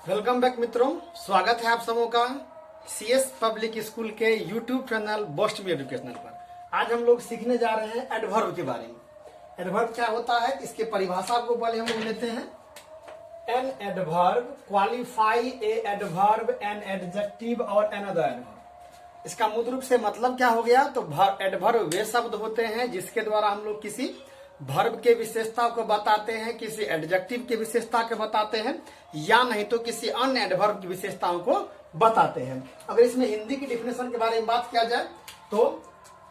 Welcome back मित्रों, स्वागत है आप सबों का सीएस पब्लिक स्कूल के यूट्यूब चैनल बोस्ट मी एजुकेशनल पर। आज हम लोग सीखने जा रहे हैं एडवर्ब के बारे में। एडवर्ब क्या होता है, इसके परिभाषा को पहले हम लोग लेते हैं। An adverb qualify A adverb, an adjective और एन अदर एडवर्ब। इसका मूल रूप से मतलब क्या हो गया, तो एडवर्ब वे शब्द होते हैं जिसके द्वारा हम लोग किसी वर्ब के विशेषता को बताते हैं, किसी एडजेक्टिव की विशेषता को बताते हैं, या नहीं तो किसी अन्य एडवर्ब की विशेषताओं को बताते हैं। अगर इसमें हिंदी की डिफिनेशन के बारे में बात किया जाए तो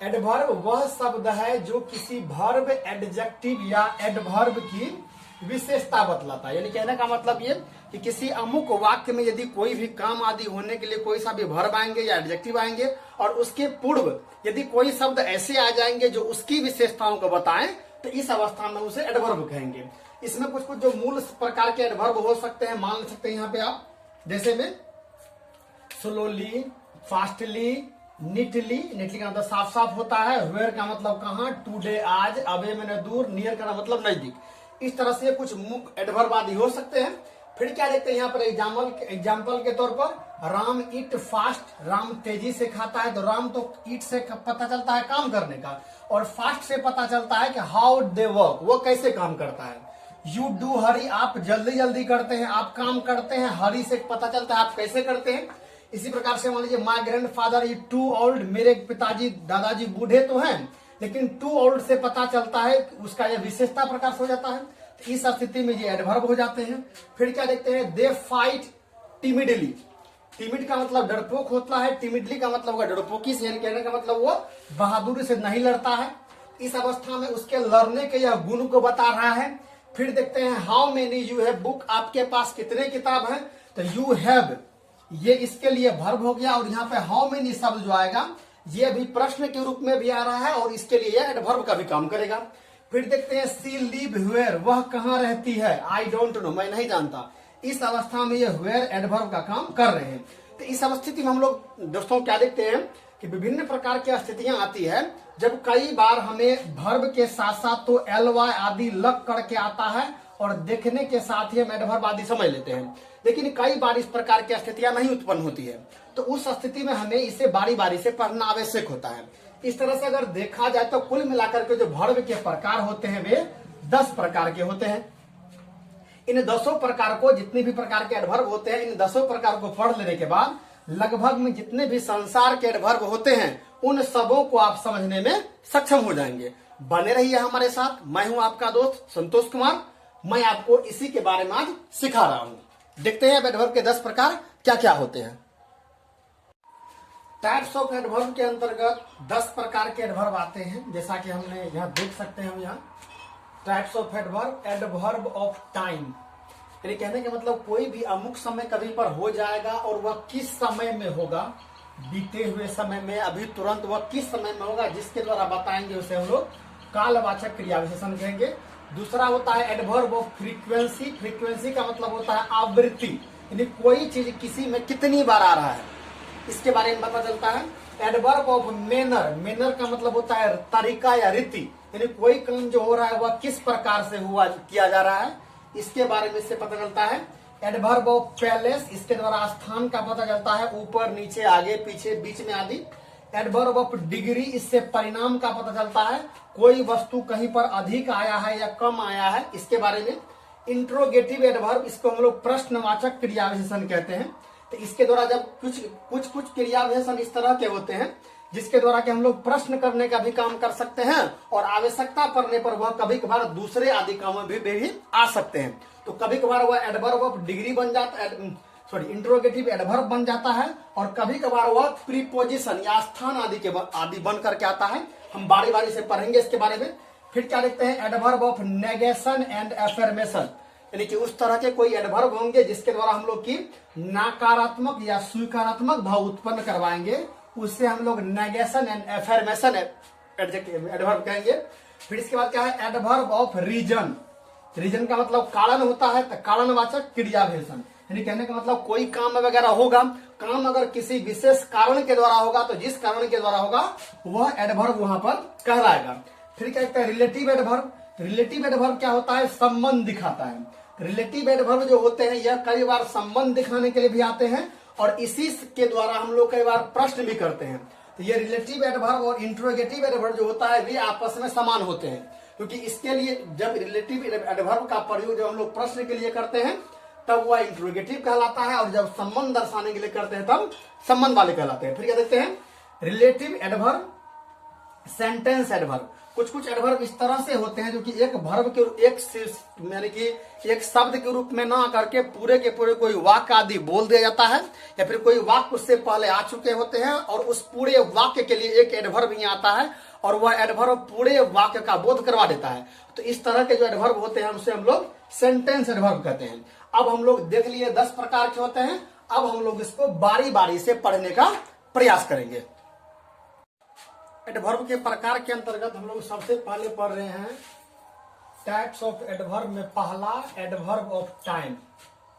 एडवर्ब वह शब्द है जो किसी वर्ब, एडजेक्टिव या एडवर्ब की विशेषता बतलाता है। यानी कहने का मतलब ये कि किसी अमुक वाक्य में यदि कोई भी काम आदि होने के लिए कोई सा भी वर्ब आएंगे या एडजेक्टिव आएंगे और उसके पूर्व यदि कोई शब्द ऐसे आ जाएंगे जो उसकी विशेषताओं को बताएं, तो इस अवस्था में उसे एडवर्ब कहेंगे। इसमें कुछ कुछ जो मूल प्रकार के एडवर्ब हो सकते हैं, मान सकते हैं यहाँ पे आप, जैसे में स्लोली, फास्टली, नीटली। नीटली का मतलब साफ साफ होता है, वेयर का मतलब कहाँ, टुडे आज, अवे मैंने दूर, नियर का मतलब नजदीक। इस तरह से कुछ मुख्य एडवर्ब आदि हो सकते हैं। फिर क्या देखते हैं यहाँ पर एग्जाम्पल के तौर पर, राम ईट फास्ट, राम तेजी से खाता है। तो राम तो ईट से पता चलता है काम करने का, और फास्ट से पता चलता है कि हाउ दे वर्क, वो कैसे काम करता है। यू डू हरी, आप जल्दी जल्दी करते हैं, आप काम करते हैं। हरी से पता चलता है आप कैसे करते हैं। इसी प्रकार से मान लीजिए my grand father is too old, मेरे पिताजी दादाजी बूढ़े तो हैं लेकिन टू ओल्ड से पता चलता है उसका यह विशेषता प्रकाश हो जाता है। तो इस स्थिति में ये एडवर्ब हो जाते हैं। फिर क्या देखते हैं, दे फाइट टिमिडली। टिमिड का मतलब डरपोक होता है, टिमिडली का मतलब होगा डरपोकी से, कहने का मतलब वो बहादुरी से नहीं लड़ता है। इस अवस्था में उसके लड़ने के यह गुण को बता रहा है। फिर देखते हैं how many you have book, आपके पास कितने किताब हैं। तो यू हैव ये इसके लिए वर्ब हो गया, और यहाँ पे हाउ मेनी शब्द जो आएगा ये भी प्रश्न के रूप में भी आ रहा है और इसके लिए यह एडवर्ब का भी काम करेगा। फिर देखते हैं सी लिव वेयर, वह कहाँ रहती है। आई डोंट नो, मैं नहीं जानता। इस अवस्था में ये वेयर एडवर्ब का काम कर रहे हैं। तो इस स्थिति में हम लोग दोस्तों क्या देखते हैं कि विभिन्न प्रकार की स्थितियां आती है जब कई बार हमें वर्ब के साथ साथ तो ly आदि लग करके आता है और देखने के साथ ही हम एडवर्ब आदि समझ लेते हैं, लेकिन कई बार इस प्रकार की स्थितियां नहीं उत्पन्न होती है। तो उस स्थिति में हमें इसे बारी बारी से पढ़ना आवश्यक होता है। इस तरह से अगर देखा जाए तो कुल मिलाकर के जो वर्ब के प्रकार होते हैं वे 10 प्रकार के होते हैं। इन 10 प्रकार को, जितने भी प्रकार के एडवर्ब होते हैं, इन 10 प्रकार को पढ़ लेने के बाद लगभग में जितने भी संसार के एडवर्ब होते हैं उन सबों को आप समझने में सक्षम हो जाएंगे। बने रहिए हमारे साथ। मैं हूं आपका दोस्त संतोष कुमार। मैं आपको इसी के बारे में आज सिखा रहा हूं। देखते हैं अब एडवर्ब के 10 प्रकार क्या क्या होते हैं। टाइप्स ऑफ एडवर्ब के अंतर्गत 10 प्रकार के एडवर्ब आते हैं, जैसा कि हमने यहाँ देख सकते हैं। हम यहाँ types of adverb, adverb of time, यानी कहने का मतलब कोई भी अमुक समय कभी पर हो जाएगा और वह किस समय में होगा, बीते हुए समय में, अभी तुरंत वह किस समय में होगा, जिसके द्वारा बताएंगे उसे हम लोग कालवाचक क्रिया विशेषण कहेंगे। दूसरा होता है एडवर्ब ऑफ फ्रीक्वेंसी। फ्रीक्वेंसी का मतलब होता है आवृत्ति, यानी कोई चीज किसी में कितनी बार आ रहा है, इसके बारे में पता चलता है। एडवर्ब ऑफ मेनर, मेनर का मतलब होता है तरीका या रीति, यानी कोई काम जो हो रहा है वह किस प्रकार से हुआ किया जा रहा है, इसके बारे में इससे पता चलता है। एडवर्ब ऑफ पैलेस, इसके द्वारा स्थान का पता चलता है, ऊपर नीचे आगे पीछे बीच में आदि। एडवर्ब ऑफ डिग्री, इससे परिणाम का पता चलता है, कोई वस्तु कहीं पर अधिक आया है या कम आया है, इसके बारे में। इंट्रोगेटिव एडवर्ब, इसको हम लोग प्रश्नवाचक क्रिया विशेषण कहते हैं। तो इसके द्वारा जब कुछ क्रिया विशेषण इस तरह के होते हैं जिसके द्वारा कि हम लोग प्रश्न करने का भी काम कर सकते हैं और आवश्यकता पड़ने पर वह कभी कभार दूसरे आदि कामों में भी आ सकते हैं। तो कभी कभार वह एडवर्ब ऑफ डिग्री बन जाता है, इंट्रोगेटिव एडवर्ब बन जाता है, और कभी कभार वह प्रीपोजिशन या स्थान आदि बन करके आता है। हम बारी बारी से पढ़ेंगे इसके बारे में। फिर क्या देखते हैं, adverb of negation and affirmation, यानी कि उस तरह के कोई एडवर्ब होंगे जिसके द्वारा हम लोग की नकारात्मक या स्वीकारात्मक भाव उत्पन्न करवाएंगे, उससे हम लोग नेगेशन एंड एफर्मेशन एडवर्ब कहेंगे। फिर इसके बाद क्या है, एडवर्ब ऑफ रीजन। रीजन का मतलब कारण होता है, तो कारणवाचक क्रिया विशेषण, यानी कहने का मतलब कोई काम वगैरह होगा, काम अगर किसी विशेष कारण के द्वारा होगा तो जिस कारण के द्वारा होगा वह एडवर्ब वहां पर कहलाएगा। फिर क्या कहते हैं, रिलेटिव एडवर्ब। रिलेटिव एडवर्ब क्या होता है, संबंध दिखाता है। रिलेटिव एडवर्ब जो होते हैं यह कई बार संबंध दिखाने के लिए भी आते हैं और इसी के द्वारा हम लोग कई बार प्रश्न भी करते हैं। तो ये रिलेटिव एडवर्ब और इंट्रोगेटिव एडवर्ब जो होता है वे आपस में समान होते हैं, क्योंकि इसके लिए जब रिलेटिव एडवर्ब का प्रयोग जब हम लोग प्रश्न के लिए करते हैं तब वह इंट्रोगेटिव कहलाता है, और जब संबंध दर्शाने के लिए करते हैं तब संबंध वाले कहलाते हैं। फिर क्या देखते हैं, रिलेटिव एडवर्ब, सेंटेंस एडवर्ब। कुछ कुछ एडवर्ब इस तरह से होते हैं जो कि एक वर्ब के यानी कि एक शब्द के रूप में ना करके पूरे के पूरे कोई वाक्य आदि बोल दिया जाता है, या फिर कोई वाक्य उससे पहले आ चुके होते हैं और उस पूरे वाक्य के लिए एक एडवर्ब ही आता है और वह एडवर्ब पूरे वाक्य का बोध करवा देता है। तो इस तरह के जो एडवर्ब होते हैं उसे हम लोग सेंटेंस एडवर्ब कहते हैं। अब हम लोग देख लिए 10 प्रकार के होते हैं, अब हम लोग इसको बारी बारी से पढ़ने का प्रयास करेंगे। एडवर्ब के प्रकार के अंतर्गत हम लोग सबसे पहले पढ़ रहे हैं टाइप्स ऑफ एडवर्ब में पहला एडवर्ब ऑफ टाइम,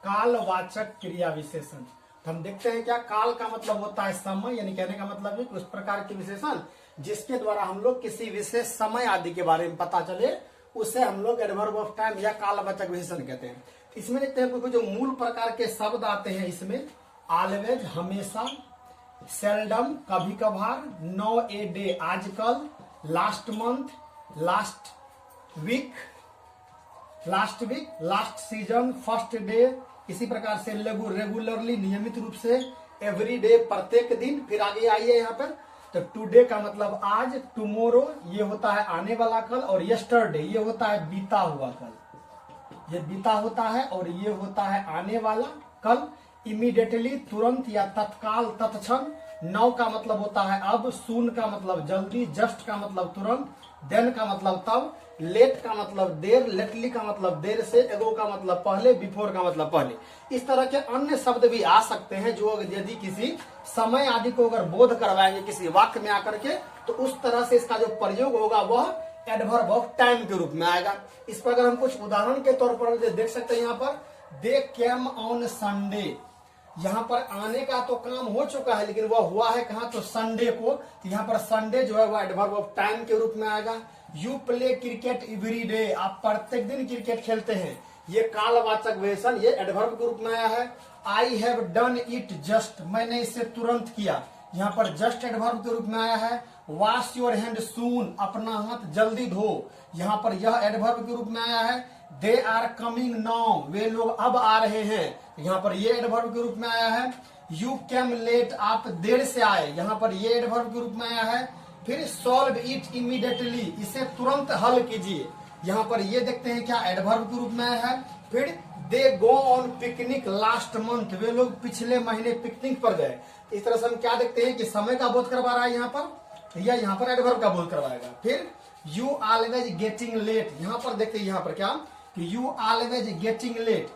कालवाचक क्रिया विशेषण। तो हम देखते हैं क्या काल का मतलब होता है समय, यानी कहने का मतलब है उस प्रकार के विशेषण जिसके द्वारा हम लोग किसी विशेष समय आदि के बारे में पता चले, उसे हम लोग एडवर्ब ऑफ टाइम या कालवाचक विशेषण कहते हैं। इसमें देखते हैं कुछ जो मूल प्रकार के शब्द आते हैं इसमें ऑलवेज हमेशा, सेल्डम कभी कभार, नो ए डे आजकल, last month, last week, last season, first day, इसी प्रकार से रेगुलरली नियमित रूप से, एवरी डे प्रत्येक दिन। फिर आगे आइए यहाँ पर, तो टुडे का मतलब आज, टुमोरो ये होता है आने वाला कल, और यस्टरडे ये होता है बीता हुआ कल, ये बीता होता है और ये होता है आने वाला कल। इमीडिएटली तुरंत या तत्काल तत्क्षण, नाउ का मतलब होता है अब, सून का मतलब जल्दी, जस्ट का मतलब तुरंत, देन का मतलब तब, लेट का मतलब देर, लेटली का मतलब देर से, एगो का मतलब पहले, बिफोर का मतलब पहले। इस तरह के अन्य शब्द भी आ सकते हैं जो यदि किसी समय आदि को अगर बोध करवाएंगे किसी वाक्य में आकर के, तो उस तरह से इसका जो प्रयोग होगा वह एडवर्ब ऑफ टाइम के रूप में आएगा। इस पर अगर हम कुछ उदाहरण के तौर पर देख सकते हैं, यहाँ पर दे केम ऑन संडे, यहाँ पर आने का तो काम हो चुका है लेकिन वह हुआ है कहाँ, तो संडे को। तो यहाँ पर संडे जो है वह एडवर्ब ऑफ टाइम के रूप में आएगा। You play cricket every day, आप प्रत्येक दिन क्रिकेट खेलते हैं, ये कालवाचक विशेषण ये एडवर्ब के रूप में आया है। I have done it just, मैंने इसे तुरंत किया, यहाँ पर जस्ट एडवर्ब के रूप में आया है। वॉश योर हैंड सून, अपना हाथ जल्दी धो, यहाँ पर यह एडवर्ब के रूप में आया है। दे आर कमिंग नाउ, वे लोग अब आ रहे हैं, यहाँ पर ये एडवर्ब के रूप में आया है। यू केम लेट, आप देर से आए, यहाँ पर ये एडवर्ब के रूप में आया है। फिर सॉल्व इट इमीडिएटली, इसे तुरंत हल कीजिए, यहाँ पर ये देखते हैं क्या एडवर्ब के रूप में आया है। फिर they go on picnic last month, वे लोग पिछले महीने पिकनिक पर गए। इस तरह से हम क्या देखते हैं कि समय का बोध करवा रहा है यहाँ पर, या यहाँ पर एडवर्ब का बोध करवाएगा। फिर यू ऑलवेज गेटिंग लेट, यहाँ पर देखते हैं यहाँ पर क्या कि यू ऑलवेज गेटिंग लेट,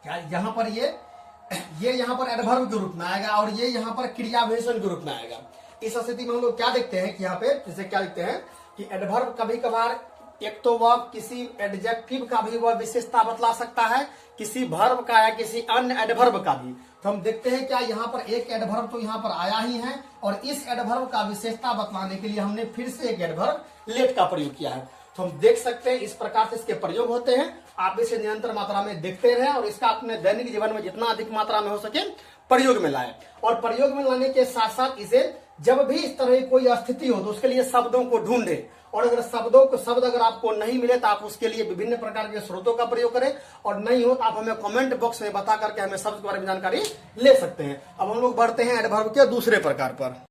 क्या यहाँ पर ये यहाँ पर एडवर्ब के रूप में आएगा और ये यहाँ पर क्रिया विशेषण के रूप में आएगा। इस स्थिति में हम लोग क्या देखते हैं कि यहाँ पे जैसे क्या लिखते हैं कि एडवर्ब कभी कभार एक तो वह किसी एडजेक्टिव का भी वह विशेषता बतला सकता है, किसी वर्ब का या किसी अन्य एडवर्ब का भी। तो हम देखते हैं क्या यहाँ पर एक एडवर्ब तो यहाँ पर आया ही है और इस एडवर्ब का विशेषता बतलाने के लिए हमने फिर से एक एडवर्ब लेट का प्रयोग किया है। तो हम देख सकते हैं इस प्रकार से इसके प्रयोग होते हैं। आप इसे निरंतर मात्रा में देखते रहें और इसका अपने दैनिक जीवन में जितना अधिक मात्रा में हो सके प्रयोग में लाएं। और प्रयोग में लाने के साथ साथ इसे जब भी इस तरह की कोई स्थिति हो तो उसके लिए शब्दों को ढूंढें, और अगर शब्द अगर आपको नहीं मिले तो आप उसके लिए विभिन्न प्रकार के स्रोतों का प्रयोग करें, और नहीं हो तो आप हमें कमेंट बॉक्स में बता करके हमें शब्द के बारे में जानकारी ले सकते हैं। अब हम लोग बढ़ते हैं एडवर्ब के दूसरे प्रकार पर।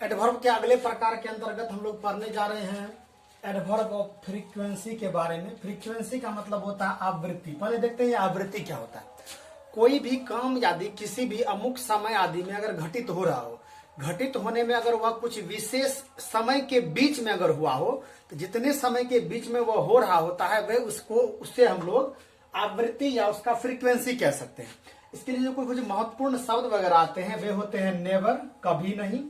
एडवर्ब के अगले प्रकार के अंतर्गत हम लोग पढ़ने जा रहे हैं एडवर्ब ऑफ फ्रीक्वेंसी के बारे में। फ्रीक्वेंसी का मतलब होता है आवृत्ति। पहले देखते हैं आवृत्ति क्या होता है। कोई भी काम यदि किसी भी अमुक समय आदि में अगर घटित हो रहा हो, घटित होने में अगर वह कुछ विशेष समय के बीच में अगर हुआ हो, तो जितने समय के बीच में वह हो रहा होता है वह उससे हम लोग आवृत्ति या उसका फ्रीक्वेंसी कह सकते हैं। इसके लिए जो कुछ महत्वपूर्ण शब्द वगैरह आते हैं वे होते हैं नेवर कभी नहीं,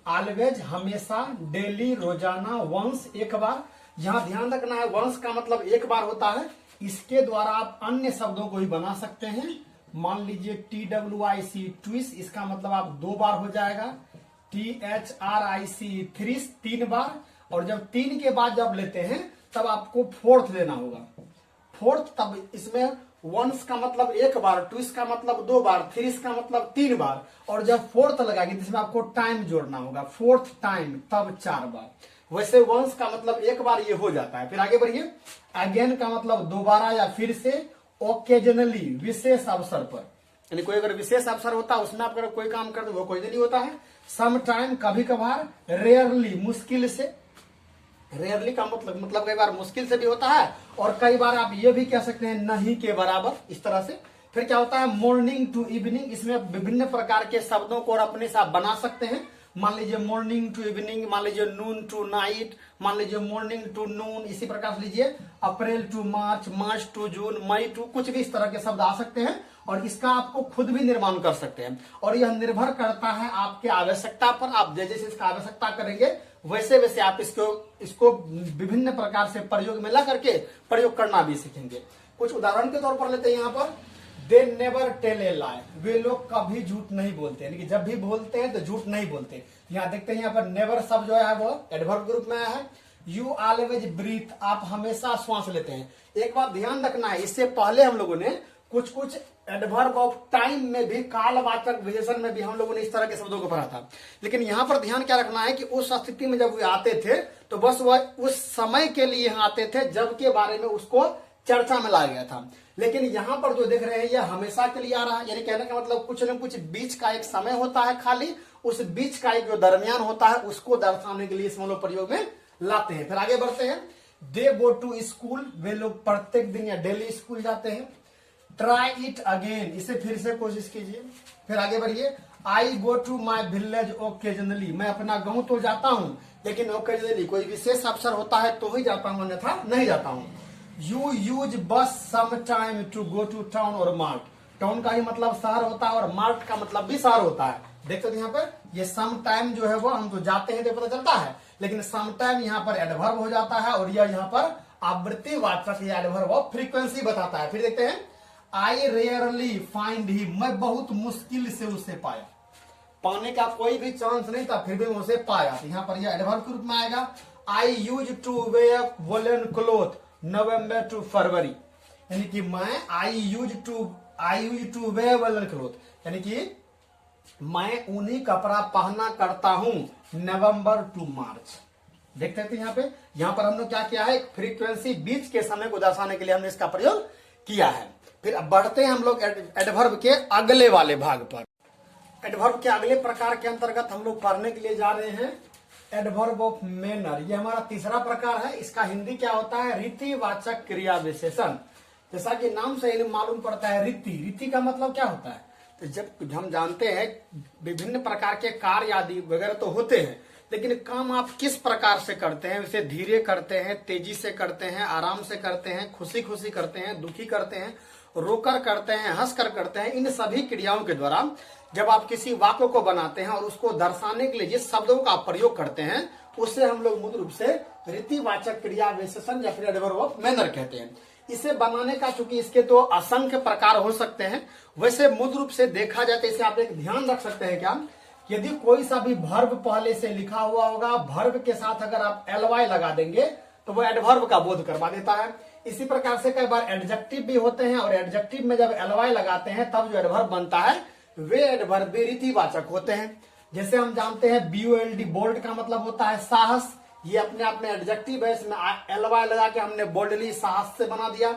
ऑलवेज हमेशा, डेली रोजाना, वंस एक बार। यहाँ ध्यान रखना है वंस का मतलब एक बार होता है। इसके द्वारा आप अन्य शब्दों को भी बना सकते हैं। मान लीजिए TWIC ट्विस, इसका मतलब आप 2 बार हो जाएगा। THRIC थ्रिस 3 बार, और जब 3 के बाद जब लेते हैं तब आपको फोर्थ लेना होगा। फोर्थ तब इसमें वंस का मतलब एक बार, ट्विस का मतलब 2 बार, थ्रीस का मतलब 3 बार, और जब फोर्थ लगाएंगे जिसमें आपको टाइम जोड़ना होगा, फोर्थ टाइम तब 4 बार। वैसे वंस का मतलब एक बार ये हो जाता है। फिर आगे बढ़िए, अगेन का मतलब दोबारा या फिर से, ओकेजनली विशेष अवसर पर, यानी कोई अगर विशेष अवसर होता है उसमें आप अगर कोई काम करते वो ओकेजनली होता है। सम टाइम कभी कभार, रेयरली मुश्किल से, रेयरली का मतलब कई बार मुश्किल से भी होता है, और कई बार आप ये भी कह सकते हैं नहीं के बराबर, इस तरह से। फिर क्या होता है, मॉर्निंग टू इवनिंग, इसमें विभिन्न प्रकार के शब्दों को और अपने साथ बना सकते हैं। मान लीजिए मॉर्निंग टू इवनिंग, मान लीजिए नून टू नाइट, मान लीजिए मॉर्निंग टू नून, इसी प्रकार से लीजिए April to March, March to June, May to, कुछ भी इस तरह के शब्द आ सकते हैं, और इसका आपको खुद भी निर्माण कर सकते हैं। और यह निर्भर करता है आपके आवश्यकता पर। आप जैसे जैसे इसका आवश्यकता करेंगे वैसे वैसे आप इसको विभिन्न प्रकार से प्रयोग में ला करके प्रयोग करना भी सीखेंगे। कुछ उदाहरण के तौर पर लेते हैं यहाँ पर, दे नेवर टेल ए लाई, वे लोग कभी झूठ नहीं बोलते, यानी कि जब भी बोलते हैं तो झूठ नहीं बोलते। यहाँ देखते हैं यहाँ पर नेवर शब्द जो है वो एडवर्ब के रूप में आया है। यू ऑलवेज ब्रीथ, आप हमेशा श्वास लेते हैं। एक बात ध्यान रखना है, इससे पहले हम लोगों ने कुछ एडवर्ब ऑफ टाइम में भी, कालवाचक विशेषण में भी हम लोगों ने इस तरह के शब्दों को पढ़ा था। लेकिन यहाँ पर ध्यान क्या रखना है कि उस स्थिति में जब वे आते थे तो बस वह उस समय के लिए यहाँ आते थे जब के बारे में उसको चर्चा में लाया गया था। लेकिन यहाँ पर जो देख रहे हैं यह हमेशा के लिए आ रहा है, यानी कहने का मतलब कुछ न कुछ बीच का एक समय होता है, खाली उस बीच का एक जो दरमियान होता है उसको दर्शाने के लिए इस हम लोग प्रयोग में लाते हैं। फिर आगे बढ़ते हैं, दे गो टू स्कूल, वे लोग प्रत्येक दिन या डेली स्कूल जाते हैं। ट्राई इट अगेन, इसे फिर से कोशिश कीजिए। फिर आगे बढ़िए, I go to my village occasionally, मैं अपना गांव तो जाता हूं लेकिन ओकेजनली, कोई विशेष अवसर होता है तो ही जाता हूं, अन्यथा नहीं जाता हूं। You use bus some time to go to town और मार्ट, टाउन का ही मतलब शहर होता है और मार्ट का मतलब भी शहर होता है। देखते हैं यहाँ पर ये सम टाइम जो है वो हम तो जाते हैं तो पता चलता है, लेकिन सम टाइम यहाँ पर एडवर्ब हो जाता है और यह यहाँ पर आवृत्तिवाचक या एडवर्ब ऑफ फ्रीक्वेंसी बताता है। फिर देखते हैं, आई रेयरली फाइंड हिम, मैं बहुत मुश्किल से उसे पाया, पाने का कोई भी चांस नहीं था फिर भी मैं उसे पाया, तो यहाँ पर यह एडवर्ब के रूप में आएगा। I use to wear woollen cloth November to February, यानी कि मैं I use to wear woollen cloth, यानी कि मैं ऊनी कपड़ा पहना करता हूं नवंबर टू मार्च। देखते थे यहाँ पर हमने क्या किया है, एक फ्रीक्वेंसी बीच के समय को दर्शाने के लिए हमने इसका प्रयोग किया है। फिर अब बढ़ते हैं हम लोग एडवर्ब के अगले वाले भाग पर। एडवर्ब के अगले प्रकार के अंतर्गत हम लोग पढ़ने के लिए जा रहे हैं एडवर्ब ऑफ मैनर। ये हमारा तीसरा प्रकार है। इसका हिंदी क्या होता है, रीतिवाचक क्रिया विशेषण। जैसा कि नाम से मालूम पड़ता है रीति, रीति का मतलब क्या होता है, तो जब हम जानते हैं विभिन्न प्रकार के कार्य आदि वगैरह तो होते हैं, लेकिन काम आप किस प्रकार से करते हैं, उसे धीरे करते हैं, तेजी से करते हैं, आराम से करते हैं, खुशी खुशी करते हैं, दुखी करते हैं, रोकर करते हैं, हंसकर करते हैं, इन सभी क्रियाओं के द्वारा जब आप किसी वाक्य को बनाते हैं और उसको दर्शाने के लिए जिस शब्दों का आप प्रयोग करते हैं उसे हम लोग मूल रूप से रीतिवाचक क्रिया विशेषण या फिर एडवर्ब ऑफ मैनर कहते हैं। इसे बनाने का, चूंकि इसके तो असंख्य प्रकार हो सकते हैं, वैसे मूल रूप से देखा जाए तो इसे आप एक ध्यान रख सकते हैं क्या, यदि कोई सा भी वर्ब पहले से लिखा हुआ होगा, वर्ब के साथ अगर आप एलवाई लगा देंगे तो वो एडवर्ब का बोध करवा देता है। इसी प्रकार से कई बार एडजेक्टिव भी होते हैं और एडजेक्टिव में जब एलवाई लगाते हैं तब जो एडवर्ब बनता है वे एडवर्ब भी रीतिवाचक होते हैं। जैसे हम जानते हैं BOLD, बोल्ड का मतलब होता है साहस, ये अपने आप में एडजेक्टिव है, इसमें एलवाई लगा के हमने बोल्डली साहस से बना दिया।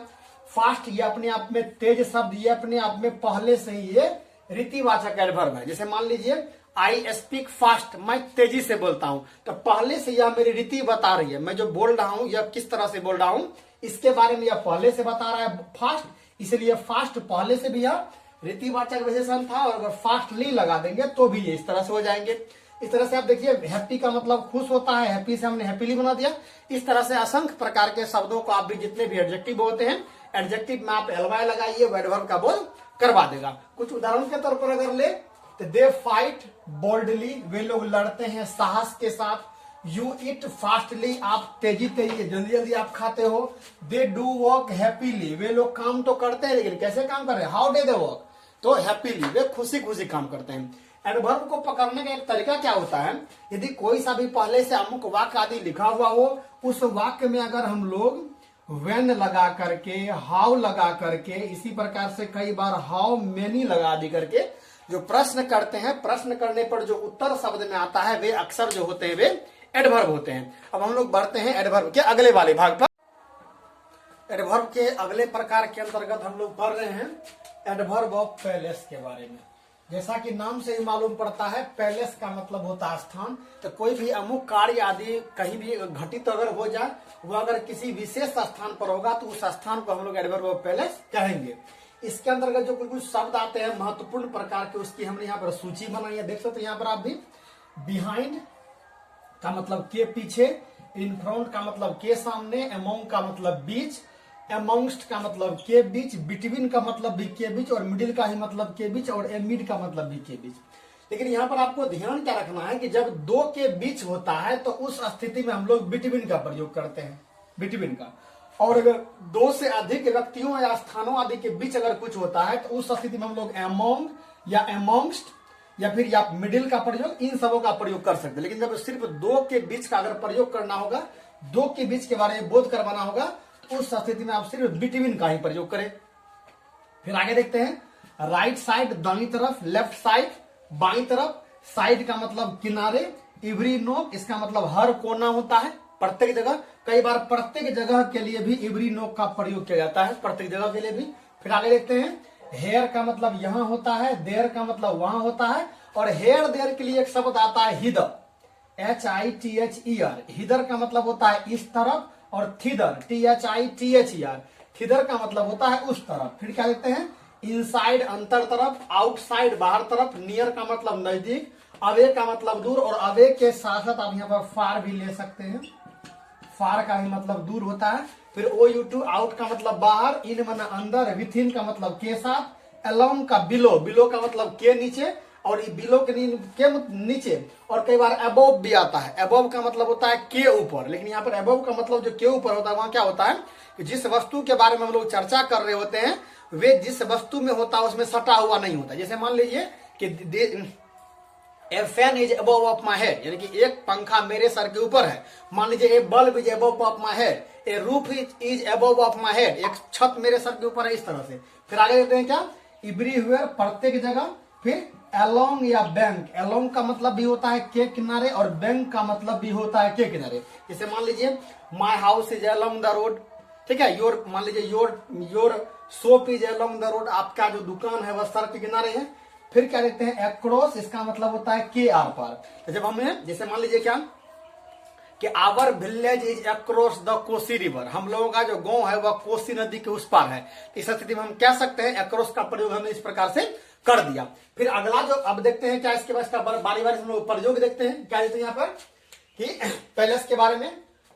फास्ट, ये अपने आप में तेज शब्द, ये अपने आप में पहले से ही ये रीतिवाचक एडवर्ब है। जैसे मान लीजिए आई स्पीक फास्ट, मैं तेजी से बोलता हूं, तो पहले से यह मेरी रीति बता रही है, मैं जो बोल रहा हूं यह किस तरह से बोल रहा हूं इसके बारे में यह पहले से बता रहा है फास्ट, इसलिए फास्ट पहले से भी यह रीतिवाचक विशेषण था, और अगर फास्टली लगा देंगे तो भी ये इस तरह से हो जाएंगे। इस तरह से आप देखिए हैप्पी का मतलब खुश होता है, हैप्पी से हमने हैप्पीली बना दिया। इस तरह से असंख्य प्रकार के शब्दों को आप भी जितने भी एडजेक्टिव होते हैं, एडजेक्टिव में आप एलवाई लगाइए, वो एडवर्ब का बोध करवा देगा। कुछ उदाहरण के तौर पर अगर ले तो दे फाइट बोल्डली, वे लोग लड़ते हैं साहस के साथ। यू इट फास्टली, आप तेजी तेजी जल्दी जल्दी आप खाते हो। दे डू वर्क हैप्पीली, वे लोग काम तो करते हैं लेकिन कैसे काम कर रहे हैं, हाउ डे दे वर्क, तो हैप्पीली, वे खुशी खुशी काम करते हैं। एडवर्ब को पकड़ने का एक तरीका क्या होता है, यदि कोई सा भी पहले से अमुक वाक्य आदि लिखा हुआ हो, उस वाक्य में अगर हम लोग व्हेन लगा करके, हाउ लगा करके, इसी प्रकार से कई बार हाउ मेनी लगा दी करके जो प्रश्न करते हैं, प्रश्न करने पर जो उत्तर शब्द में आता है वे अक्सर जो होते हैं वे एडवर्ब होते हैं। अब हम लोग बढ़ते हैं एडवर्ब के अगले वाले भाग पर। एडवर्ब के अगले प्रकार के अंतर्गत हम लोग पढ़ रहे हैं एडवर्ब ऑफ पैलेस के बारे में। जैसा कि नाम से ही मालूम पड़ता है, पैलेस का मतलब होता है स्थान। तो कोई भी अमुक कार्य आदि कहीं भी घटित अगर हो जाए, वो अगर किसी विशेष स्थान पर होगा तो उस स्थान को हम लोग एडवर्ब ऑफ पैलेस कहेंगे। इसके अंतर्गत जो कुछ शब्द आते हैं महत्वपूर्ण प्रकार के, उसकी हमने यहाँ पर सूची बनाई है, देख सकते हैं यहाँ पर आप भी। बिहाइंड का मतलब के पीछे, इन फ्रंट का मतलब के सामने, अमोंग का मतलब बीच, अमोंगस्ट का मतलब के बीच, बिटवीन का मतलब भी के बीच, और मिडिल का ही मतलब के बीच, और एमिड का मतलब भी के बीच। लेकिन यहाँ पर आपको ध्यान क्या रखना है कि जब दो के बीच होता है तो उस स्थिति में हम लोग बिटवीन का प्रयोग करते हैं, बिटवीन का। और अगर दो से अधिक व्यक्तियों या स्थानों आदि के बीच अगर कुछ होता है तो उस स्थिति में हम लोग अमोंग या अमोंगस्ट या फिर या मिडिल का प्रयोग, इन सबों का प्रयोग कर सकते हैं। लेकिन जब सिर्फ दो के बीच का अगर प्रयोग करना होगा, दो के बीच के बारे में बोध करवाना होगा, उस स्थिति में आप सिर्फ बिटवीन का ही प्रयोग करें। फिर आगे देखते हैं राइट साइड दाईं तरफ, लेफ्ट साइड बाईं तरफ, साइड का मतलब किनारे, एवरी नोक इसका मतलब हर कोना होता है, प्रत्येक जगह। कई बार प्रत्येक जगह के लिए भी एवरी नोक का प्रयोग किया जाता है, प्रत्येक जगह के लिए भी। फिर आगे देखते हैं हेयर का मतलब यहां होता है, देयर का मतलब वहां होता है, और हेयर देयर के लिए एक शब्द आता है हिदर, HITHER। हिदर का मतलब होता है इस तरफ, और थिदर THITHER, थिदर का मतलब होता है उस तरफ। फिर क्या देखते हैं इनसाइड अंतर तरफ, आउटसाइड बाहर तरफ, नियर का मतलब नजदीक, अवे का मतलब दूर, और अवे के साथ साथ आप यहाँ पर फार भी ले सकते हैं, फार का ही मतलब दूर होता है। फिर OU2 आउट का मतलब बाहर, इन माना अंदर, विथ इन का मतलब के साथ, अलोंग का बिलो, बिलो का मतलब के नीचे, और बिलो के नीचे, और कई बार अबोव भी आता है। अबोव का मतलब होता है के ऊपर, लेकिन यहाँ पर अबोव का मतलब जो के ऊपर होता है वहां क्या होता है कि जिस वस्तु के बारे में हम लोग चर्चा कर रहे होते हैं वे जिस वस्तु में होता है उसमें सटा हुआ नहीं होता। जैसे मान लीजिए कि ए fan is above of my head, यानी कि एक पंखा मेरे सर के ऊपर है। मान लीजिए a bulb is above of my head, a roof is above of my head, एक छत मेरे सर के ऊपर है, इस तरह से। फिर आगे देखते हैं क्या एवरीवेयर प्रत्येक जगह। फिर अलोंग या बैंक, अलोंग का मतलब भी होता है के किनारे, और बैंक का मतलब भी होता है के किनारे। जैसे मान लीजिए my house is along the road, ठीक है। योर मान लीजिए your shop is along the road, आपका जो दुकान है वह सड़क के किनारे है। फिर क्या देखते हैं अक्रॉस, इसका मतलब होता है के आर पार। तो जब हमने जैसे मान लीजिए क्या कि our village is across the Kosi river, हम लोगों का जो गांव है वह कोसी नदी के उस पार है। इस स्थिति में हम कह सकते हैं अक्रॉस का प्रयोग हमने इस प्रकार से कर दिया। फिर अगला जो अब देखते हैं क्या इसके बाद इसका बारी बारी हम लोग प्रयोग देखते हैं। क्या देखते हैं यहाँ पर कि पैलेस के बारे में,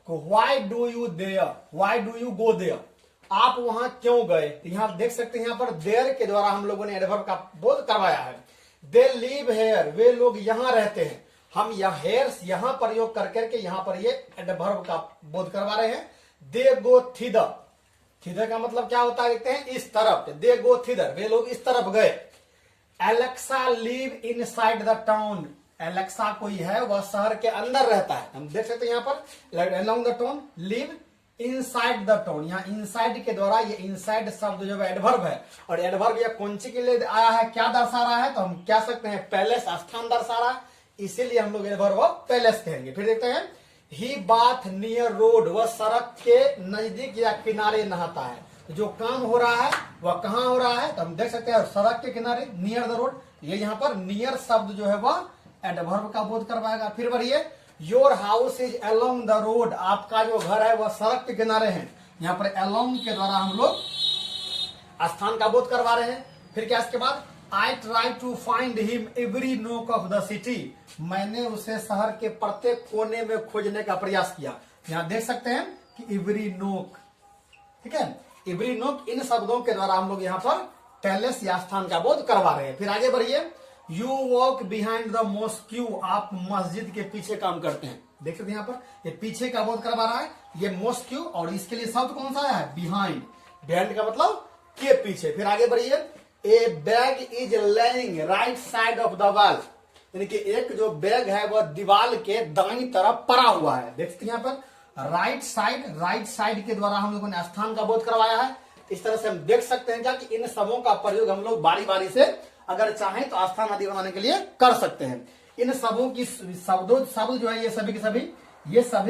why do you there, why do you go there, आप वहां क्यों गए। तो यहाँ देख सकते हैं यहाँ पर देयर के द्वारा हम लोगों ने एडवर्ब का बोध करवाया है। दे लिव हेयर, वे लोग यहाँ रहते हैं। हम यहाँ हेयर यहाँ प्रयोग कर करके यहाँ पर ये एडवर्ब का बोध करवा रहे हैं। दे गो थिदर, थिदर का मतलब क्या होता है देखते हैं इस तरफ, दे गो थिदर, वे लोग इस तरफ गए। Alexa live in side the town, Alexa कोई है वह शहर के अंदर रहता है। हम देख सकते हैं यहाँ पर along the town, live inside the town, यहाँ इनसाइड के द्वारा ये इनसाइड शब्द जो है एडवर्ब है, और एडवर्ब यह कौन सी के लिए आया है, क्या दर्शा रहा है, तो हम कह सकते हैं पैलेस स्थान दर्शा रहा है, इसीलिए हम लोग एडवर्ब पैलेस कहेंगे। फिर देखते हैं ही बाथ नियर रोड, वह सड़क के नजदीक या किनारे नहाता है। जो काम हो रहा है वह कहाँ हो रहा है, तो हम देख सकते हैं सड़क के किनारे, नियर द रोड। ये यहाँ पर नियर शब्द जो है वह एडवर्ब का बोध करवाएगा। फिर बढ़िए your house is along the road, आपका जो घर है वह सड़क के किनारे है। यहाँ पर अलोंग के द्वारा हम लोग स्थान का बोध करवा रहे हैं। फिर क्या इसके बाद I try to find him every nook of the city, मैंने उसे शहर के प्रत्येक कोने में खोजने का प्रयास किया। यहाँ देख सकते हैं कि एवरी नोक, ठीक है, एवरी नोक, इन शब्दों के द्वारा हम लोग यहाँ पर पैलेस या स्थान का बोध करवा रहे हैं। फिर आगे बढ़िए you walk behind the mosque, आप मस्जिद के पीछे काम करते हैं। देख सकते हैं यहाँ पर ये पीछे का बोध करवा रहा है, ये मॉस्क्यू, और इसके लिए शब्द कौन सा है बिहाइंड, बिहाइंड का मतलब के पीछे। फिर आगे बढ़िए ए bag is laying right side of the wall, यानी कि एक जो बैग है वह दीवार के दाईं तरफ पड़ा हुआ है। देख सकते हैं यहाँ पर राइट साइड के द्वारा हम लोगों ने स्थान का बोध करवाया है। इस तरह से हम देख सकते हैं क्या कि इन सबों का प्रयोग हम लोग बारी बारी से अगर चाहें तो स्थान आदि बनाने के लिए कर सकते हैं। इन सबों की शब्द जो है ये सभी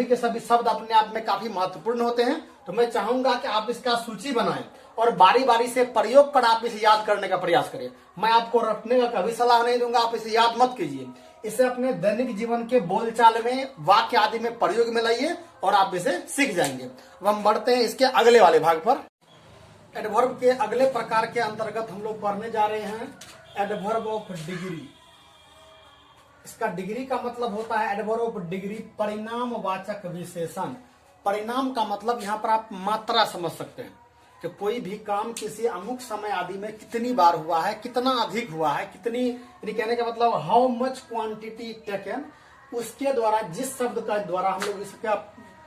के सभी शब्द अपने आप में काफी महत्वपूर्ण होते हैं। तो मैं चाहूंगा कि आप इसका सूची बनाएं और बारी बारी से प्रयोग कर आप इसे याद करने का प्रयास करें। मैं आपको रटने का कभी सलाह नहीं दूंगा, आप इसे याद मत कीजिए। इसे अपने दैनिक जीवन के बोलचाल में, वाक्य आदि में प्रयोग में लाइए और आप इसे सीख जाएंगे। अब हम बढ़ते हैं इसके अगले वाले भाग पर। एडवर्ब के अगले प्रकार के अंतर्गत हम लोग पढ़ने जा रहे हैं एडवर्ब ऑफ डिग्री। इसका डिग्री का मतलब होता है एडवर्ब ऑफ डिग्री परिणामवाचक विशेषण। परिणाम का मतलब यहाँ पर आप मात्रा समझ सकते हैं कि कोई भी काम किसी अमुक समय आदि में कितनी बार हुआ है, कितना अधिक हुआ है, कितनी, कहने का मतलब हाउ मच क्वांटिटी टेकन, उसके द्वारा जिस शब्द का द्वारा हम लोग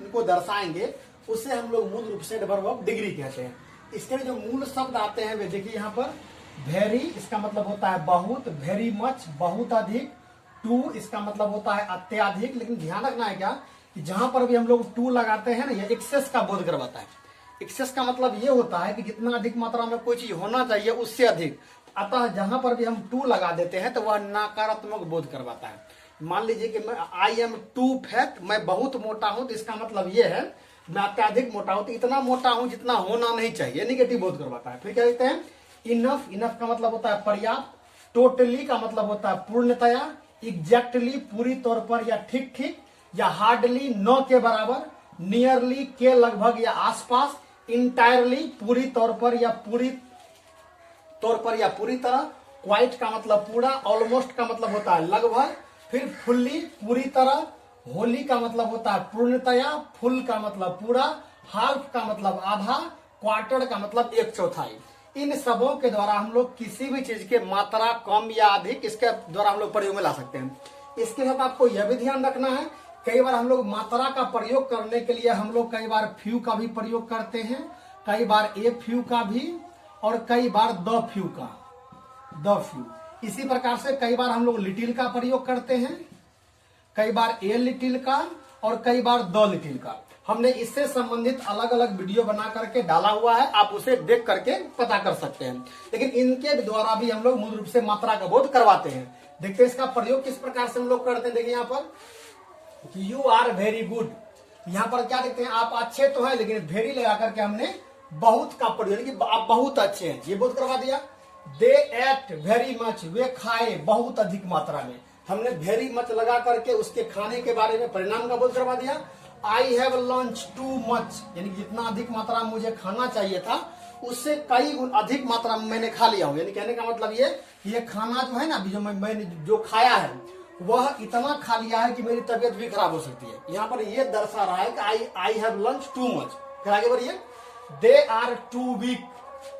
इनको दर्शाएंगे उसे हम लोग मूल रूप से एडवर्ब ऑफ डिग्री कहते हैं। इसके जो मूल शब्द आते हैं वे देखिए यहाँ पर वेरी, इसका मतलब होता है बहुत, वेरी मच बहुत अधिक, टू इसका मतलब होता है अत्यधिक। लेकिन ध्यान रखना है क्या कि जहां पर भी हम लोग टू लगाते हैं ना, यह एक्सेस का बोध करवाता है। एक्सेस का मतलब ये होता है कि जितना अधिक मात्रा में कोई चीज होना चाहिए उससे अधिक, अतः जहां पर भी हम टू लगा देते हैं तो वह नकारात्मक बोध करवाता है। मान लीजिए कि मैं आई एम टू फैट, मैं बहुत मोटा हूं, तो इसका मतलब ये है मैं अत्यधिक मोटा हूं, तो इतना मोटा हूं जितना होना नहीं चाहिए, निगेटिव बोध करवाता है। फिर क्या कहते हैं इनफ, इनफ का मतलब होता है पर्याप्त, टोटली का मतलब होता है पूर्णतया, एग्जैक्टली पूरी तौर पर या ठीक ठीक, या हार्डली न के बराबर, नियरली के लगभग या आसपास, इंटायरली पूरी तौर पर या पूरी तरह, क्वाइट का मतलब पूरा, ऑलमोस्ट का मतलब होता है लगभग, फिर फुल्ली पूरी तरह, होली का मतलब होता है पूर्णतया, फुल का मतलब पूरा, हाफ का मतलब आधा, क्वार्टर का मतलब एक चौथाई। इन सबों के द्वारा हम लोग किसी भी चीज के मात्रा कम या अधिक इसके द्वारा हम लोग प्रयोग में ला सकते हैं। इसके साथ आपको यह भी ध्यान रखना है, कई बार हम लोग मात्रा का प्रयोग करने के लिए हम लोग कई बार फ्यू का भी प्रयोग करते हैं, कई बार ए फ्यू का भी, और कई बार द फ्यू का, द फ्यू। इसी प्रकार से कई बार हम लोग लिटिल का प्रयोग करते हैं, कई बार ए लिटिल का, और कई बार द लिटिल का। हमने इससे संबंधित अलग अलग वीडियो बना करके डाला हुआ है, आप उसे देख करके पता कर सकते हैं। लेकिन इनके द्वारा भी हम लोग मूल रूप से मात्रा का बोध करवाते हैं। देखते हैं इसका प्रयोग किस प्रकार से हम लोग करते हैं। देखिए यहाँ पर यू आर वेरी गुड, यहाँ पर क्या देखते हैं आप अच्छे तो है, लेकिन वेरी लगा करके हमने बहुत का प्रयोग, यानी कि आप बहुत अच्छे हैं, ये बोध करवा दिया। दे एट वेरी मच, वे खाए बहुत अधिक मात्रा में, हमने वेरी मच लगा करके उसके खाने के बारे में परिणाम का बोध करवा दिया। I have lunch too much, यानी जितना अधिक मात्रा में मुझे खाना चाहिए था उससे कई गुण अधिक मात्रा में मैंने खा लिया हूं। यानी कहने का मतलब ये खाना जो है ना, जो मैंने जो खाया है वह इतना खा लिया है कि मेरी तबीयत भी खराब हो सकती है। यहाँ पर ये दर्शा रहा है कि I have lunch too much. फिर आगे बढ़िए, दे आर टू वीक,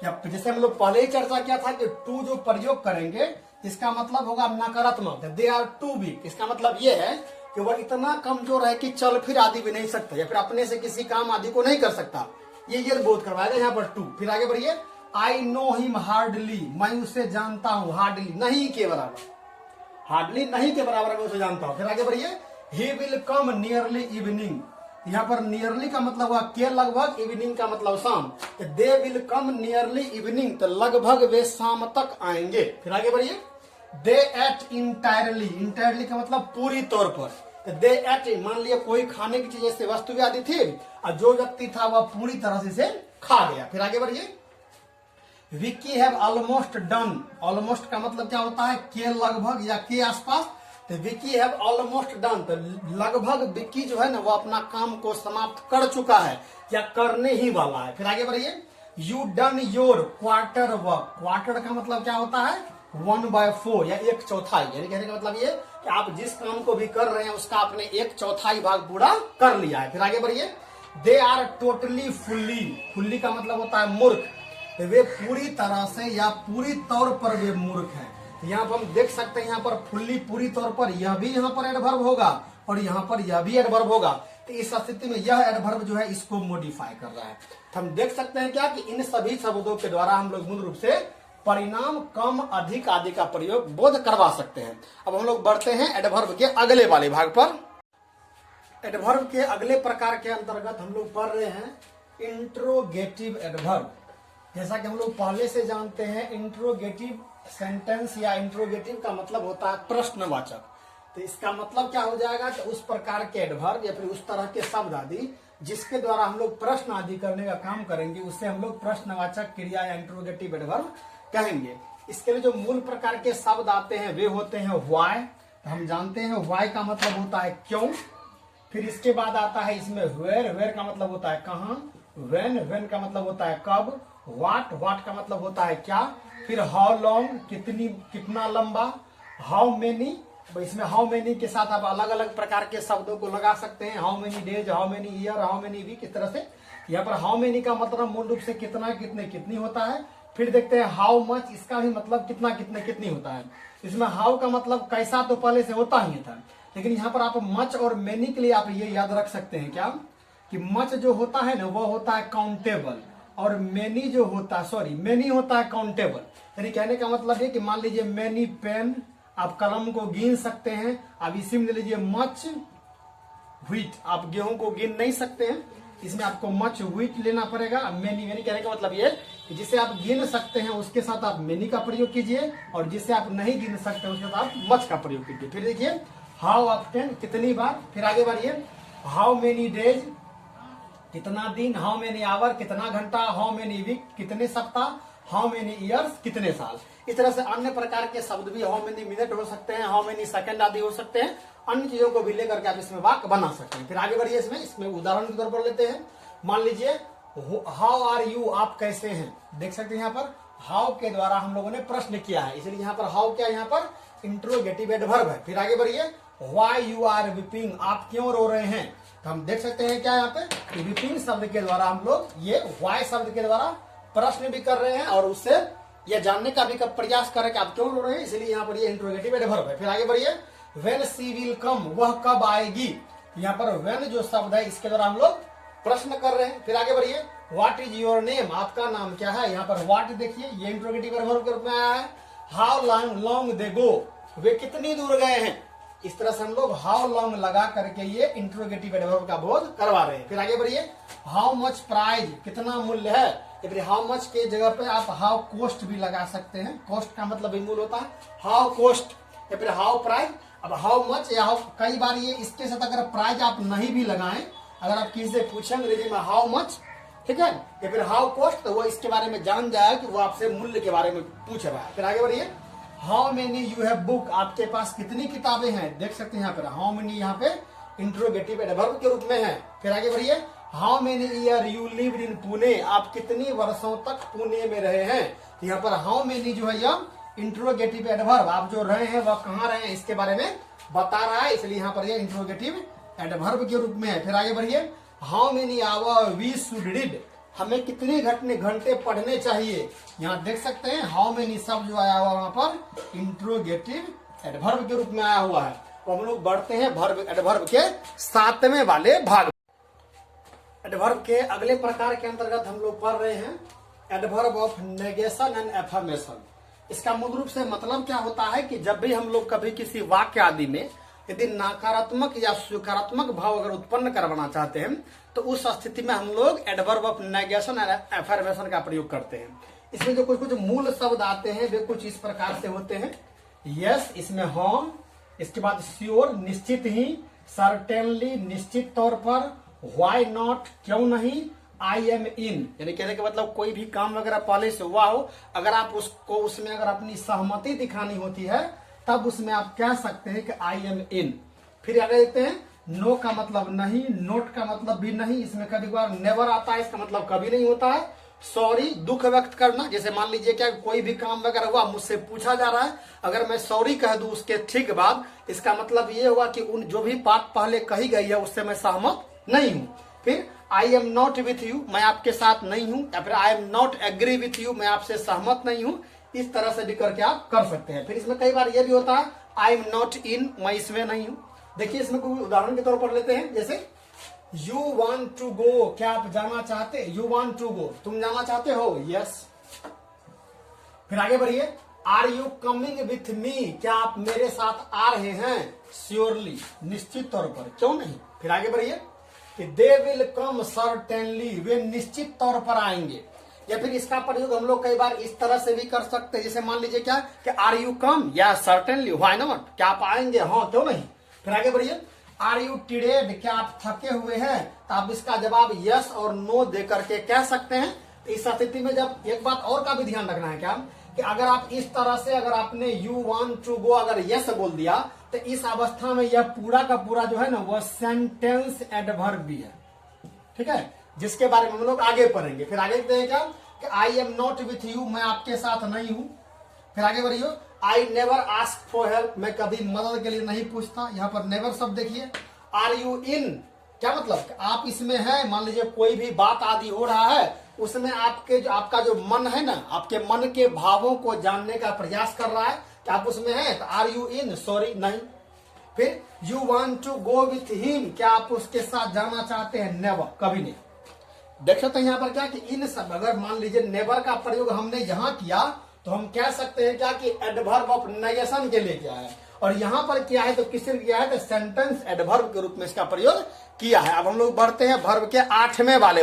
जैसे हम लोग पहले ही चर्चा किया था कि टू जो प्रयोग करेंगे इसका मतलब होगा नकारात्मक। दे आर टू वीक, इसका मतलब ये है कि वह इतना कमजोर है कि चल फिर आदि भी नहीं सकता, या फिर अपने से किसी काम आदि को नहीं कर सकता, ये बोध करवाएगा यहाँ पर टू। फिर आगे बढ़िए, आई नो हिम हार्डली, मैं उसे जानता हूं, हार्डली नहीं के बराबर, हार्डली नहीं के बराबर मैं उसे जानता हूं। फिर आगे बढ़िए, he will come nearly evening, यहाँ पर नियरली का मतलब हुआ के लगभग, इवनिंग का मतलब शाम, they will come nearly evening, तो लगभग वे शाम तक आएंगे। फिर आगे बढ़िए, दे एट इंटायरली, इंटायरली का मतलब पूरी तौर पर, दे एट, मान लिया कोई खाने की चीज जैसे वस्तु आदि थी और जो व्यक्ति था वह पूरी तरह से इसे खा गया। फिर आगे बढ़िए, Vicky have almost done, almost का मतलब क्या होता है के लगभग या के आसपास, तो विक्की हैव ऑलमोस्ट डन, तो लगभग विक्की जो है ना वो अपना काम को समाप्त कर चुका है या करने ही वाला है। फिर आगे बढ़िए, you done your quarter work, quarter का मतलब क्या होता है 1/4 या एक चौथाई, यानी कहने का मतलब ये कि आप जिस काम को भी कर रहे हैं उसका आपने एक चौथाई भाग पूरा कर लिया है। फिर आगे बढ़िए, they are totally fully, fully का मतलब होता है मूर्ख, तो वे पूरी तरह से या पूरी तौर पर वे मूर्ख हैं। यहाँ पर हम देख सकते हैं, यहाँ पर फुल्ली पूरी तौर पर, यह भी यहाँ पर एडवर्ब होगा और यहाँ पर यह भी एडवर्ब होगा। तो इस स्थिति में यह एडवर्ब जो है इसको मॉडिफाई कर रहा है। तो हम देख सकते हैं क्या कि इन सभी शब्दों के द्वारा हम लोग मूल रूप से परिणाम, कम, अधिक आदि का प्रयोग बोध करवा सकते हैं। अब हम लोग बढ़ते हैं एडवर्ब के अगले वाले भाग पर। एडवर्ब के अगले प्रकार के अंतर्गत हम लोग पढ़ रहे हैं इंट्रोगेटिव एडवर्ब। जैसा कि हम लोग पहले से जानते हैं, इंट्रोगेटिव सेंटेंस या इंट्रोगेटिव का मतलब होता है प्रश्नवाचक। तो इसका मतलब क्या हो जाएगा कि उस प्रकार के एडवर्ब या फिर उस तरह के शब्द आदि जिसके द्वारा हम लोग प्रश्न आदि करने का काम करेंगे, उससे हम लोग प्रश्नवाचक क्रिया या इंट्रोगेटिव एडवर्ब कहेंगे। इसके लिए जो मूल प्रकार के शब्द आते हैं वे होते हैं व्हाई। तो हम जानते हैं व्हाई का मतलब होता है क्यों। फिर इसके बाद आता है इसमें वेयर, वेयर का मतलब होता है कहाँ। व्हेन, व्हेन का मतलब होता है कब। व्हाट, व्हाट का मतलब होता है क्या। फिर हाउ लॉन्ग, कितना लंबा। हाउ मेनी, इसमें हाउ मेनी के साथ आप अलग अलग प्रकार के शब्दों को लगा सकते हैं। How many days, how many year, how many week, इस तरह से। यहाँ पर हाउ मेनी का मतलब मूल रूप से कितना, कितने, कितनी होता है। फिर देखते हैं हाउ मच, इसका भी मतलब कितना, कितने, कितनी होता है। इसमें हाउ का मतलब कैसा तो पहले से होता ही था, लेकिन यहाँ पर आप मच और मेनी के लिए आप ये याद रख सकते हैं क्या कि मच जो होता है ना वो होता है काउंटेबल, और मेनी जो होता मेनी होता है काउंटेबल। यानी कहने का मतलब है कि मान लीजिए मेनी पेन, आप कलम को गिन सकते हैं। अब इसी में ले लीजिए मच व्हीट, आप गेहूं को गिन नहीं सकते हैं, इसमें आपको मच व्हीट लेना पड़ेगा। मेनी, मेनी कहने का मतलब ये कि जिसे आप गिन सकते हैं उसके साथ आप मेनी का प्रयोग कीजिए, और जिसे आप नहीं गिन सकते उसके साथ आप मच का प्रयोग कीजिए। फिर देखिए हाउ ऑफ्टन, कितनी बार। फिर आगे बढ़िए हाउ मेनी डेज, कितना दिन। हाउ मेनी आवर, कितना घंटा। हाउ मेनी वीक, कितने सप्ताह। हाउ मेनी ईयर्स, कितने साल। इस तरह से अन्य प्रकार के शब्द भी, हाउ मेनी मिनट हो सकते हैं, हाउ मेनी सेकंड आदि हो सकते हैं। अन्य चीजों को भी लेकर के आप इसमें वाक्य बना सकते हैं। फिर आगे बढ़िए, इसमें उदाहरण के तौर पर लेते हैं। मान लीजिए हाउ आर यू, आप कैसे हैं। देख सकते हैं यहाँ पर हाउ के द्वारा हम लोगों ने प्रश्न किया है, इसलिए यहाँ पर हाउ क्या, यहाँ पर इंट्रोगेटिव एडवर्ब है। फिर आगे बढ़िए व्हाई यू आर वीपिंग, आप क्यों रो रहे हैं। तो हम देख सकते हैं क्या यहाँ पे वीपिंग शब्द के द्वारा हम लोग ये व्हाई शब्द के द्वारा प्रश्न भी कर रहे हैं, और उससे यह जानने का भी प्रयास कर रहे हैं कि आप क्यों रो रहे हैं, इसलिए यहाँ पर ये इंट्रोगेटिव एडवर्ब है। फिर आगे बढ़िए व्हेन शी विल कम, वह कब आएगी। यहाँ पर व्हेन जो शब्द है इसके द्वारा हम लोग प्रश्न कर रहे हैं। फिर आगे बढ़िए व्हाट इज योर नेम, आपका नाम क्या है। यहाँ पर व्हाट देखिए ये इंट्रोगेटिव एडवर्ब के रूप में आया है। हाउ लॉन्ग दे गो, वे कितनी दूर गए हैं। इस तरह से हम लोग हाउ लॉन्ग लगा करके ये इंट्रोगेटिव एडवर्ब का बोध करवा रहे हैं। फिर आगे बढ़िए हाउ मच प्राइज, कितना मूल्य है। या फिर हाउ मच के जगह पे आप हाउ कोस्ट भी लगा सकते हैं। कोस्ट का मतलब मूल होता है हाउ कोस्ट, या फिर हाउ प्राइज। अब हाउ मच या हाउ, कई बार ये इसके साथ अगर प्राइज आप नहीं भी लगाएं, अगर आप किसी से पूछें अंग्रेजी में हाउ मच, ठीक है, या फिर हाउ कोस्ट, तो वो इसके बारे में जान जाए कि वो आपसे मूल्य के बारे में पूछ रहा है। फिर आगे बढ़िए how many you have book, आपके पास कितनी किताबें हैं। देख सकते हैं यहाँ पर हाउ मेनी यहाँ पे इंट्रोगेटिव एडवर्ब के रूप में है। फिर आगे बढ़िए how many year you live in Pune, आप कितनी वर्षों तक पुणे में रहे हैं। यहाँ पर हाउ मेनी जो है यह इंट्रोगेटिव एडवर्ब, आप जो रहे हैं वह कहाँ रहे हैं इसके बारे में बता रहा है, इसलिए यहाँ पर यह इंट्रोगेटिव एडवर्ब के रूप में है। फिर आगे बढ़िए how many hour we should read, हमें कितने घंटे पढ़ने चाहिए। यहाँ देख सकते हैं हाउ मेनी शब्द जो आया हुआ वहां पर इंट्रोगेटिव एडवर्ब के रूप में आया हुआ है। तो हम लोग बढ़ते हैं वर्ब एडवर्ब के 7वें वाले भाग। एडवर्ब के अगले प्रकार के अंतर्गत हम लोग पढ़ रहे हैं adverb of negation and affirmation. इसका मूल रूप से मतलब क्या होता है कि जब भी हम लोग कभी किसी वाक्य आदि में यदि नकारात्मक या सकारात्मक भाव अगर उत्पन्न करवाना चाहते हैं, तो उस स्थिति में हम लोग adverb of negation and affirmation का प्रयोग करते हैं। इसमें जो कुछ कुछ मूल शब्द आते हैं वे कुछ इस प्रकार से होते हैं। यस, इसमें हाँ, इसके बाद श्योर, निश्चित ही। सर्टेनली, निश्चित तौर पर। व्हाई नॉट, क्यों नहीं। आई एम इन, यानी कहने का मतलब कोई भी काम अगर पहले से हुआ हो, अगर आप उसको उसमें अगर अपनी सहमति दिखानी होती है तब उसमें आप कह सकते हैं कि आई एम इन। फिर आगे देखते हैं नो का मतलब नहीं, नोट का मतलब भी नहीं, इसमें कभी बार नेवर आता है, इसका मतलब कभी नहीं होता है। सॉरी, दुख व्यक्त करना, जैसे मान लीजिए क्या कोई भी काम वगैरह हुआ मुझसे पूछा जा रहा है, अगर मैं सॉरी कह दूं उसके ठीक बाद, इसका मतलब ये हुआ कि उन जो भी बात पहले कही गई है उससे मैं सहमत नहीं हूं। फिर I am not with you, मैं आपके साथ नहीं हूं, या फिर I am not agree with you, मैं आपसे सहमत नहीं हूं। इस तरह से भी करके आप कर सकते हैं। फिर इसमें कई बार यह भी होता है आई एम नॉट इन, मैं इसमें नहीं हूं। देखिए इसमें कोई उदाहरण के तौर पर लेते हैं, जैसे यू वॉन्ट टू गो, क्या आप जाना चाहते। यू वॉन्ट टू गो, तुम जाना चाहते हो। यस। फिर आगे बढ़िए are you coming with me, क्या आप मेरे साथ आ रहे हैं? श्योरली, निश्चित तौर पर, क्यों नहीं। फिर आगे बढ़िए कि दे विल कम सर्टेनली, वे निश्चित तौर पर आएंगे। या फिर इसका प्रयोग हम लोग कई बार इस तरह से भी कर सकते हैं, जैसे मान लीजिए क्या कि आर यू कम या सर्टेनली, व्हाई नॉट, क्या आप आएंगे? हाँ, क्यों नहीं। फिर आगे बढ़िए, आर यू टिरेड, क्या आप थके हुए हैं? तो आप इसका जवाब यस और नो दे करके कह सकते हैं। तो इस स्थिति में जब एक बात और का भी ध्यान रखना है क्या कि अगर आप इस तरह से अगर आपने यू वांट टू गो अगर यस बोल दिया तो इस अवस्था में यह पूरा का पूरा जो है ना वह सेंटेंस एडवर्ब भी है, ठीक है, जिसके बारे में हम लोग आगे पढ़ेंगे। फिर आगे देखते हैं क्या कि आई एम नॉट विथ यू, मैं आपके साथ नहीं हूं। फिर आगे बढ़िए, I never ask for help, मैं कभी मदद के लिए नहीं पूछता। यहाँ पर नेवर शब्द देखिए। आर यू इन, क्या मतलब आप इसमें है। मान लीजिए कोई भी बात आदि हो रहा है, उसमें आपका जो मन है ना, आपके मन के भावों को जानने का प्रयास कर रहा है कि आप उसमें हैं, तो आर यू इन, सॉरी, नहीं। फिर you want to go with him, क्या आप उसके साथ जाना चाहते हैं? नेवर, कभी नहीं। देख सकते हैं यहाँ पर क्या कि इन सब, अगर मान लीजिए नेवर का प्रयोग हमने यहाँ किया तो हम कह सकते हैं क्या कि एडवर्ब ऑफ नेगेशन के लिए क्या है, और यहाँ पर क्या है तो किससे किया है तो सेंटेंस एडवर्ब के रूप में इसका प्रयोग किया है। अब हम लोग बढ़ते हैं वर्ब के 8वें वाले